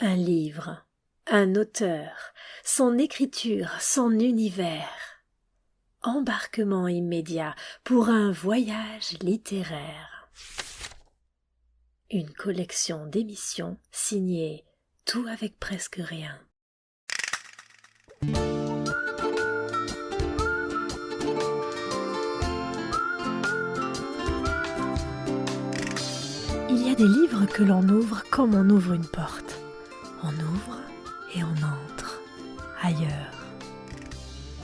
Un livre, un auteur, son écriture, son univers. Embarquement immédiat pour un voyage littéraire. Une collection d'émissions signée Tout avec presque rien. Il y a des livres que l'on ouvre comme on ouvre une porte. On ouvre et on entre ailleurs.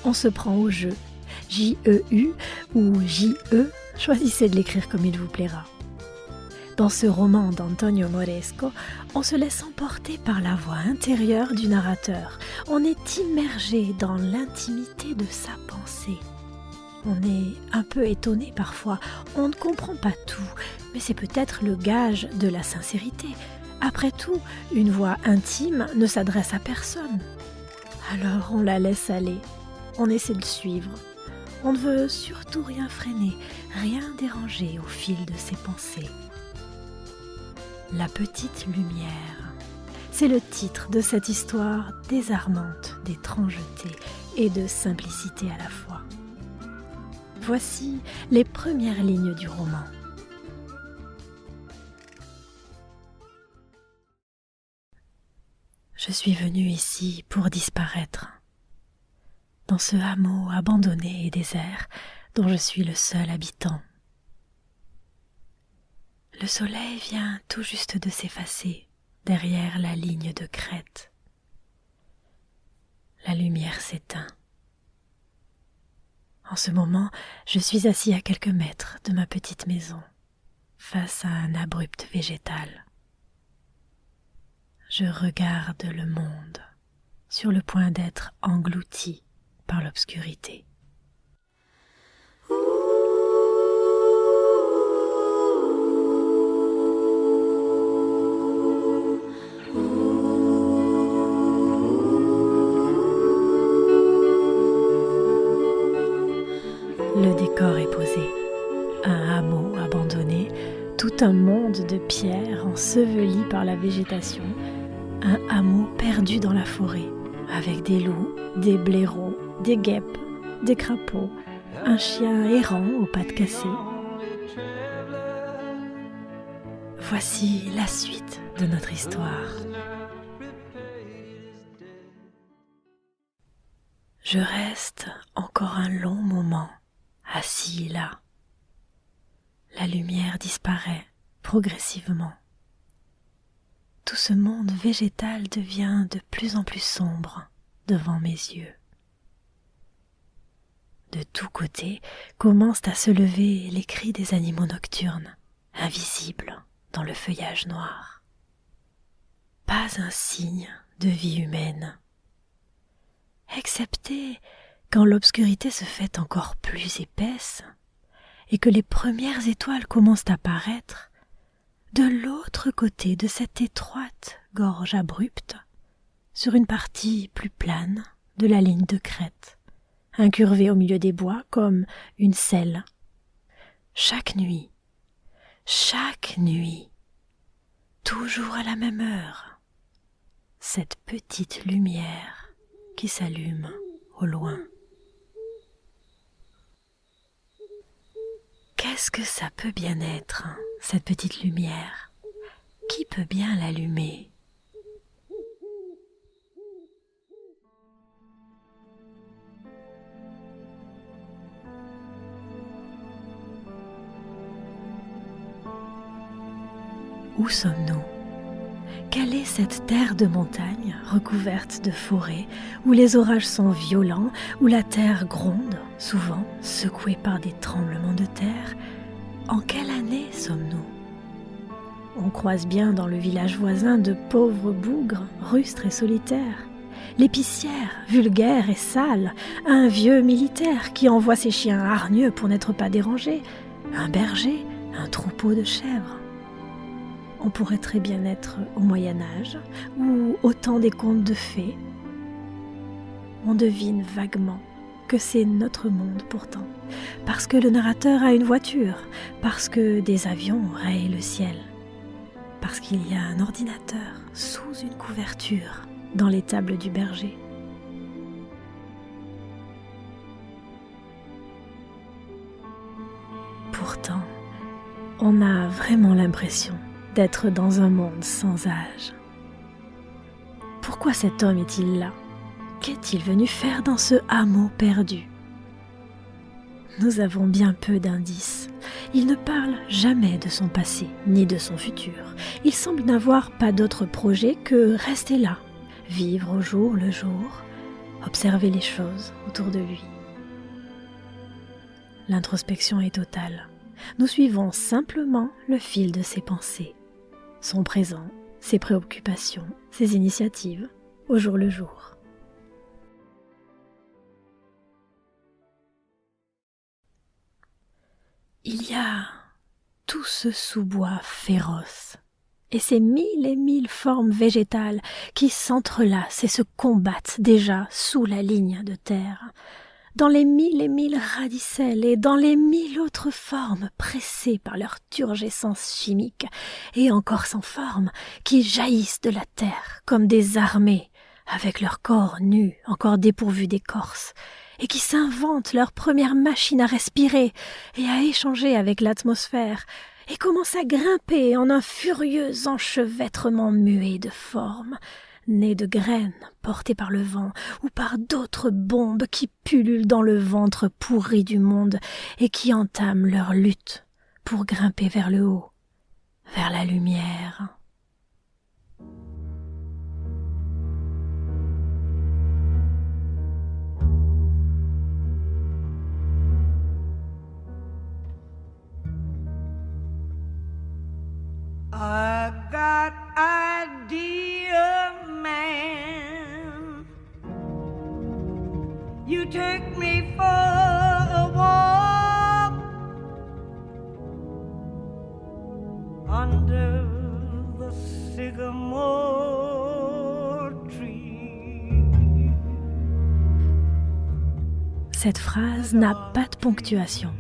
On se prend au jeu, J-E-U ou J-E, choisissez de l'écrire comme il vous plaira. Dans ce roman d'Antonio Moresco, on se laisse emporter par la voix intérieure du narrateur. On est immergé dans l'intimité de sa pensée. On est un peu étonné parfois, on ne comprend pas tout, mais c'est peut-être le gage de la sincérité. Après tout, une voix intime ne s'adresse à personne. Alors on la laisse aller, on essaie de suivre. On ne veut surtout rien freiner, rien déranger au fil de ses pensées. La petite lumière, c'est le titre de cette histoire désarmante d'étrangeté et de simplicité à la fois. Voici les premières lignes du roman. Je suis venue ici pour disparaître, dans ce hameau abandonné et désert dont je suis le seul habitant. Le soleil vient tout juste de s'effacer derrière la ligne de crête. La lumière s'éteint. En ce moment, je suis assis à quelques mètres de ma petite maison, face à un abrupt végétal. Je regarde le monde, sur le point d'être englouti par l'obscurité. Le décor est posé. Un hameau abandonné, tout un monde de pierres enseveli par la végétation, un hameau perdu dans la forêt, avec des loups, des blaireaux, des guêpes, des crapauds, un chien errant aux pattes cassées. Voici la suite de notre histoire. Je reste encore un long moment assis là. La lumière disparaît progressivement. Tout ce monde végétal devient de plus en plus sombre devant mes yeux. De tous côtés commencent à se lever les cris des animaux nocturnes, invisibles dans le feuillage noir. Pas un signe de vie humaine, excepté quand l'obscurité se fait encore plus épaisse et que les premières étoiles commencent à paraître, de l'autre côté de cette étroite gorge abrupte, sur une partie plus plane de la ligne de crête, incurvée au milieu des bois comme une selle. Chaque nuit, toujours à la même heure, cette petite lumière qui s'allume au loin. Qu'est-ce que ça peut bien être, cette petite lumière? Qui peut bien l'allumer? Où sommes-nous? Quelle est cette terre de montagne recouverte de forêts, où les orages sont violents, où la terre gronde, souvent secouée par des tremblements de terre? En quelle année sommes-nous? On croise bien dans le village voisin de pauvres bougres, rustres et solitaires. L'épicière, vulgaire et sale, un vieux militaire qui envoie ses chiens hargneux pour n'être pas dérangé, un berger, un troupeau de chèvres. On pourrait très bien être au Moyen-Âge ou au temps des contes de fées. On devine vaguement que c'est notre monde pourtant, parce que le narrateur a une voiture, parce que des avions rayent le ciel, parce qu'il y a un ordinateur sous une couverture dans l'étable du berger. Pourtant, on a vraiment l'impression d'être dans un monde sans âge. Pourquoi cet homme est-il là ? Qu'est-il venu faire dans ce hameau perdu ? Nous avons bien peu d'indices. Il ne parle jamais de son passé, ni de son futur. Il semble n'avoir pas d'autre projet que rester là, vivre au jour le jour, observer les choses autour de lui. L'introspection est totale. Nous suivons simplement le fil de ses pensées, son présent, ses préoccupations, ses initiatives, au jour le jour. Il y a tout ce sous-bois féroce et ces mille et mille formes végétales qui s'entrelacent et se combattent déjà sous la ligne de terre, dans les mille et mille radicelles et dans les mille autres formes pressées par leur turgescence chimique et encore sans forme, qui jaillissent de la terre comme des armées avec leurs corps nus encore dépourvus d'écorce, et qui s'inventent leur première machine à respirer et à échanger avec l'atmosphère, et commencent à grimper en un furieux enchevêtrement muet de formes, nées de graines portées par le vent ou par d'autres bombes qui pullulent dans le ventre pourri du monde et qui entament leur lutte pour grimper vers le haut, vers la lumière. I got idea, man. You take me for a walk under the sycamore tree. Cette phrase n'a pas de ponctuation.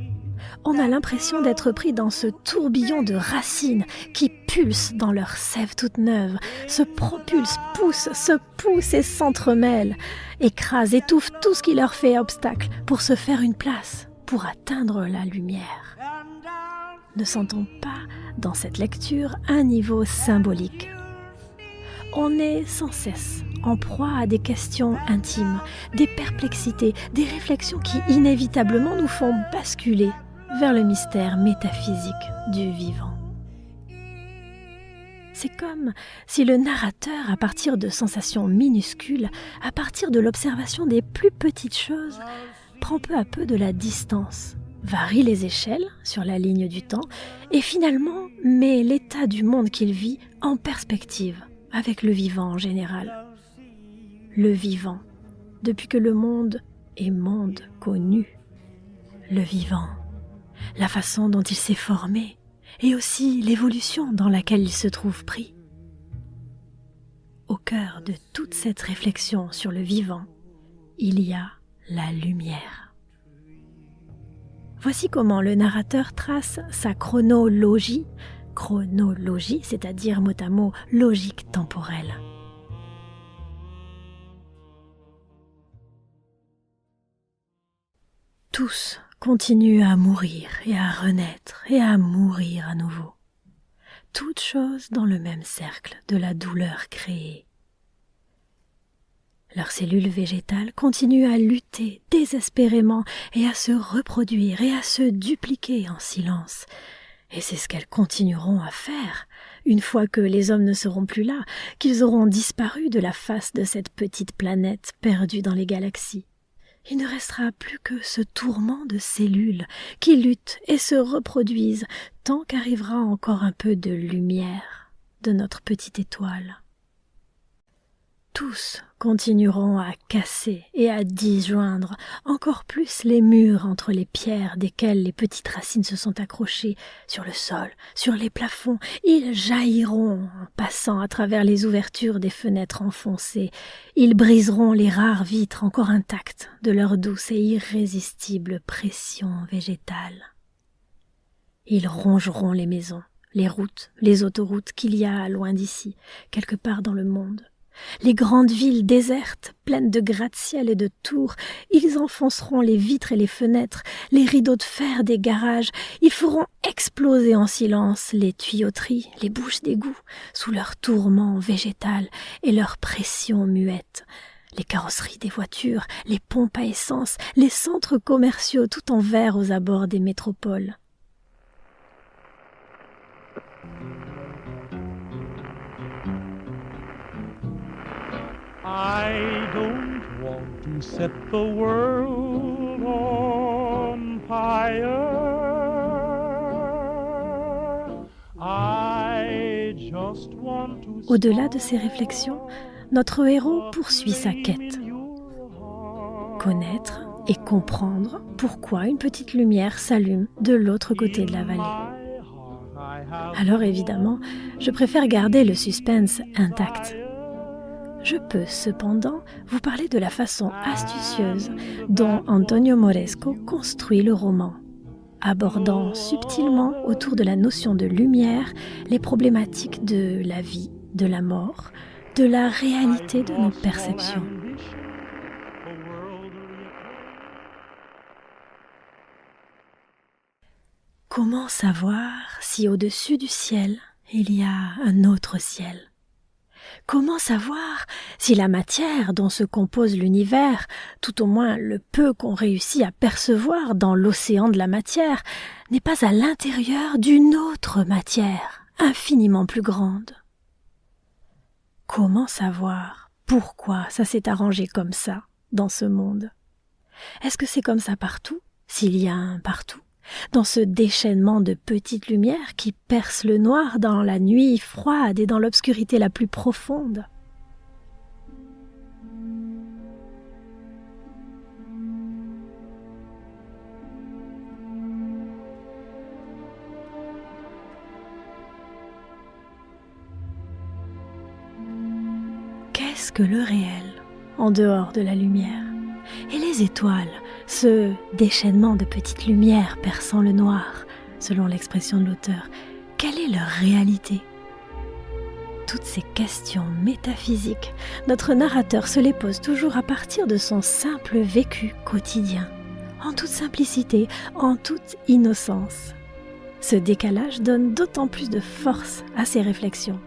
On a l'impression d'être pris dans ce tourbillon de racines qui pulsent dans leur sève toute neuve, se propulsent, se poussent et s'entremêlent, écrasent, étouffent tout ce qui leur fait obstacle pour se faire une place, pour atteindre la lumière. Ne sent-on pas dans cette lecture un niveau symbolique ? On est sans cesse en proie à des questions intimes, des perplexités, des réflexions qui inévitablement nous font basculer vers le mystère métaphysique du vivant. C'est comme si le narrateur, à partir de sensations minuscules, à partir de l'observation des plus petites choses, prend peu à peu de la distance, varie les échelles sur la ligne du temps et finalement met l'état du monde qu'il vit en perspective avec le vivant en général. Le vivant, depuis que le monde est monde connu. Le vivant, la façon dont il s'est formé et aussi l'évolution dans laquelle il se trouve pris. Au cœur de toute cette réflexion sur le vivant, il y a la lumière. Voici comment le narrateur trace sa chronologie, c'est-à-dire mot à mot logique temporelle. Tous continuent à mourir et à renaître et à mourir à nouveau. Toutes choses dans le même cercle de la douleur créée. Leurs cellules végétales continuent à lutter désespérément et à se reproduire et à se dupliquer en silence. Et c'est ce qu'elles continueront à faire une fois que les hommes ne seront plus là, qu'ils auront disparu de la face de cette petite planète perdue dans les galaxies. Il ne restera plus que ce tourment de cellules qui luttent et se reproduisent tant qu'arrivera encore un peu de lumière de notre petite étoile. Tous continueront à casser et à disjoindre encore plus les murs entre les pierres desquelles les petites racines se sont accrochées sur le sol, sur les plafonds. Ils jailliront en passant à travers les ouvertures des fenêtres enfoncées. Ils briseront les rares vitres encore intactes de leur douce et irrésistible pression végétale. Ils rongeront les maisons, les routes, les autoroutes qu'il y a loin d'ici, quelque part dans le monde. Les grandes villes désertes, pleines de gratte-ciel et de tours, ils enfonceront les vitres et les fenêtres, les rideaux de fer des garages, ils feront exploser en silence les tuyauteries, les bouches d'égout, sous leur tourment végétal et leur pression muette. Les carrosseries des voitures, les pompes à essence, les centres commerciaux tout en verre aux abords des métropoles. I don't want to set the world on fire. I just want to. Au-delà de ces réflexions, notre héros poursuit sa quête. Connaître et comprendre pourquoi une petite lumière s'allume de l'autre côté de la vallée. Alors évidemment, je préfère garder le suspense intact. Je peux cependant vous parler de la façon astucieuse dont Antonio Moresco construit le roman, abordant subtilement autour de la notion de lumière les problématiques de la vie, de la mort, de la réalité de nos perceptions. Comment savoir si au-dessus du ciel, il y a un autre ciel ? Comment savoir si la matière dont se compose l'univers, tout au moins le peu qu'on réussit à percevoir dans l'océan de la matière, n'est pas à l'intérieur d'une autre matière, infiniment plus grande ? Comment savoir pourquoi ça s'est arrangé comme ça dans ce monde ? Est-ce que c'est comme ça partout, s'il y a un partout ? Dans ce déchaînement de petites lumières qui percent le noir dans la nuit froide et dans l'obscurité la plus profonde. Qu'est-ce que le réel en dehors de la lumière ? Et les étoiles, ce déchaînement de petites lumières perçant le noir, selon l'expression de l'auteur, quelle est leur réalité ? Toutes ces questions métaphysiques, notre narrateur se les pose toujours à partir de son simple vécu quotidien, en toute simplicité, en toute innocence. Ce décalage donne d'autant plus de force à ses réflexions.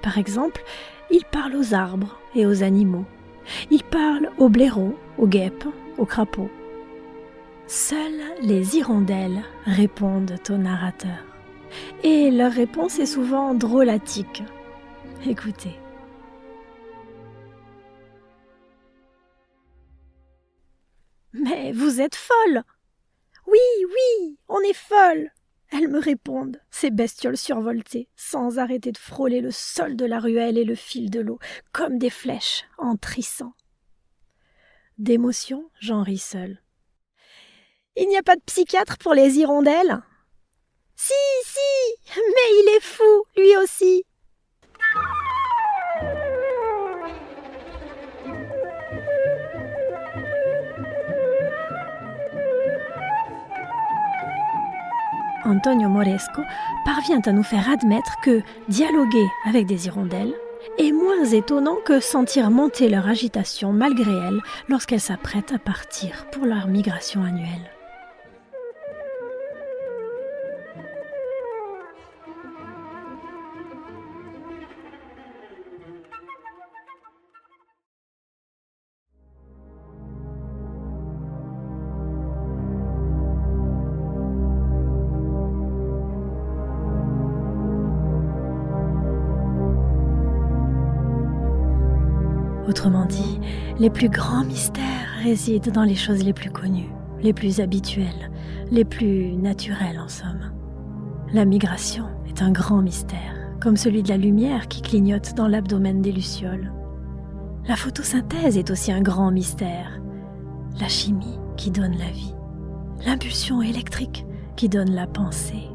Par exemple, il parle aux arbres et aux animaux. Il parle aux blaireaux, aux guêpes, aux crapauds. Seules les hirondelles répondent au narrateur. Et leur réponse est souvent drôlatique. Écoutez. Mais vous êtes folle ! Oui, oui, on est folle ! Elles me répondent, ces bestioles survoltées, sans arrêter de frôler le sol de la ruelle et le fil de l'eau, comme des flèches, en trissant. D'émotion, j'en ris seul. Il n'y a pas de psychiatre pour les hirondelles ? Si, mais il est fou, lui aussi. Antonio Moresco parvient à nous faire admettre que dialoguer avec des hirondelles est moins étonnant que sentir monter leur agitation malgré elles lorsqu'elles s'apprêtent à partir pour leur migration annuelle. Autrement dit, les plus grands mystères résident dans les choses les plus connues, les plus habituelles, les plus naturelles en somme. La migration est un grand mystère, comme celui de la lumière qui clignote dans l'abdomen des lucioles. La photosynthèse est aussi un grand mystère, la chimie qui donne la vie, l'impulsion électrique qui donne la pensée.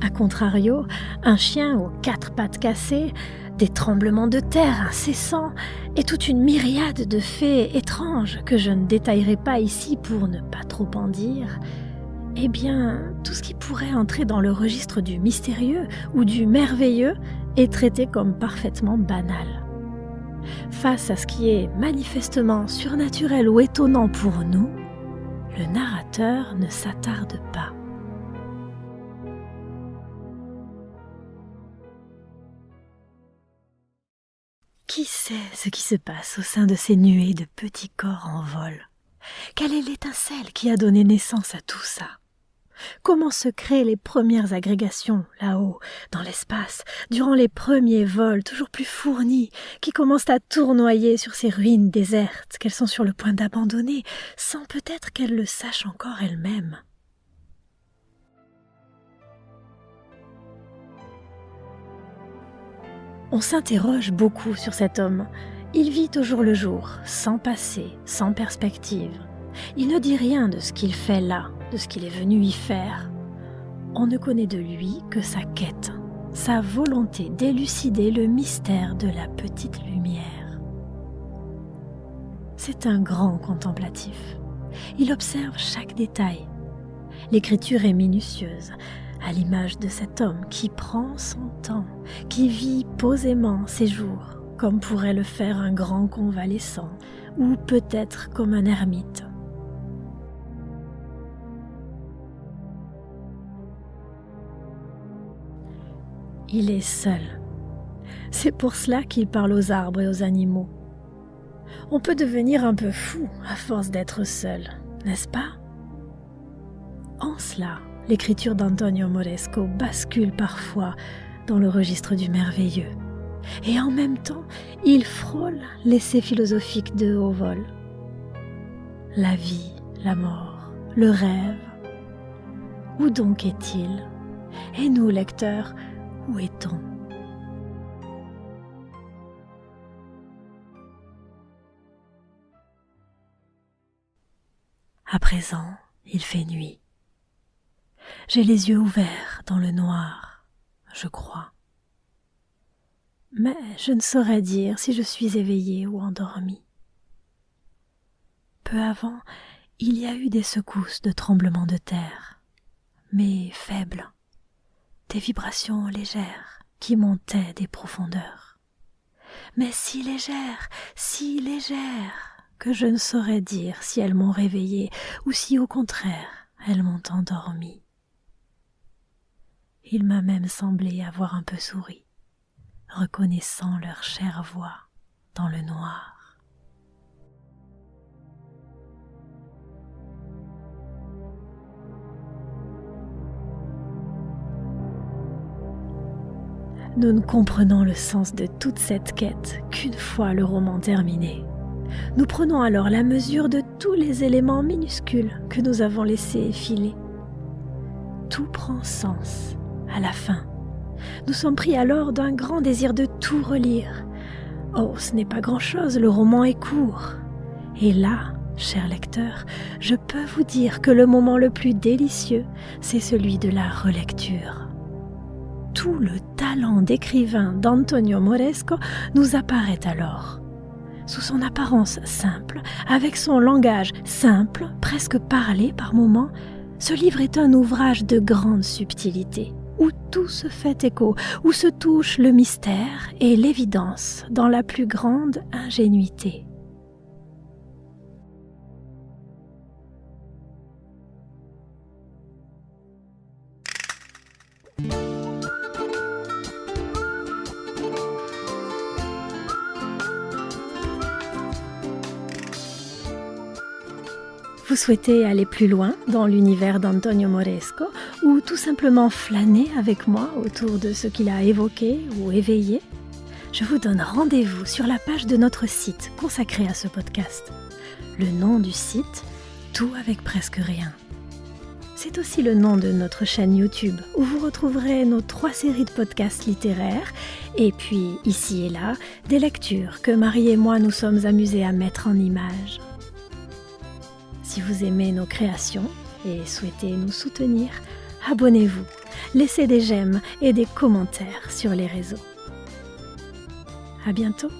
A contrario, un chien aux 4 pattes cassées, des tremblements de terre incessants et toute une myriade de faits étranges que je ne détaillerai pas ici pour ne pas trop en dire, eh bien, tout ce qui pourrait entrer dans le registre du mystérieux ou du merveilleux est traité comme parfaitement banal. Face à ce qui est manifestement surnaturel ou étonnant pour nous, le narrateur ne s'attarde pas. Qui sait ce qui se passe au sein de ces nuées de petits corps en vol? Quelle est l'étincelle qui a donné naissance à tout ça? Comment se créent les premières agrégations, là-haut, dans l'espace, durant les premiers vols toujours plus fournis, qui commencent à tournoyer sur ces ruines désertes qu'elles sont sur le point d'abandonner, sans peut-être qu'elles le sachent encore elles-mêmes? On s'interroge beaucoup sur cet homme. Il vit au jour le jour, sans passé, sans perspective. Il ne dit rien de ce qu'il fait là, de ce qu'il est venu y faire. On ne connaît de lui que sa quête, sa volonté d'élucider le mystère de la petite lumière. C'est un grand contemplatif. Il observe chaque détail. L'écriture est minutieuse, à l'image de cet homme qui prend son temps, qui vit posément ses jours, comme pourrait le faire un grand convalescent, ou peut-être comme un ermite. Il est seul. C'est pour cela qu'il parle aux arbres et aux animaux. On peut devenir un peu fou à force d'être seul, n'est-ce pas? En cela, l'écriture d'Antonio Moresco bascule parfois dans le registre du merveilleux. Et en même temps, il frôle l'essai philosophique de haut vol. La vie, la mort, le rêve. Où donc est-il? Et nous, lecteurs, où est-on? À présent, il fait nuit. J'ai les yeux ouverts dans le noir, je crois. Mais je ne saurais dire si je suis éveillée ou endormie. Peu avant, il y a eu des secousses de tremblements de terre, mais faibles, des vibrations légères qui montaient des profondeurs. Mais si légères que je ne saurais dire si elles m'ont réveillée ou si au contraire elles m'ont endormie. Il m'a même semblé avoir un peu souri, reconnaissant leur chère voix dans le noir. Nous ne comprenons le sens de toute cette quête qu'une fois le roman terminé. Nous prenons alors la mesure de tous les éléments minuscules que nous avons laissés filer. Tout prend sens à la fin. Nous sommes pris alors d'un grand désir de tout relire. Oh, ce n'est pas grand-chose, le roman est court. Et là, chers lecteurs, je peux vous dire que le moment le plus délicieux, c'est celui de la relecture. Tout le talent d'écrivain d'Antonio Moresco nous apparaît alors. Sous son apparence simple, avec son langage simple, presque parlé par moments, ce livre est un ouvrage de grande subtilité, où tout se fait écho, où se touche le mystère et l'évidence dans la plus grande ingénuité. Vous souhaitez aller plus loin dans l'univers d'Antonio Moresco ou tout simplement flâner avec moi autour de ce qu'il a évoqué ou éveillé? Je vous donne rendez-vous sur la page de notre site consacré à ce podcast. Le nom du site, Tout avec presque rien. C'est aussi le nom de notre chaîne YouTube où vous retrouverez nos 3 séries de podcasts littéraires et puis, ici et là, des lectures que Marie et moi nous sommes amusés à mettre en images. Si vous aimez nos créations et souhaitez nous soutenir, abonnez-vous, laissez des j'aime et des commentaires sur les réseaux. À bientôt!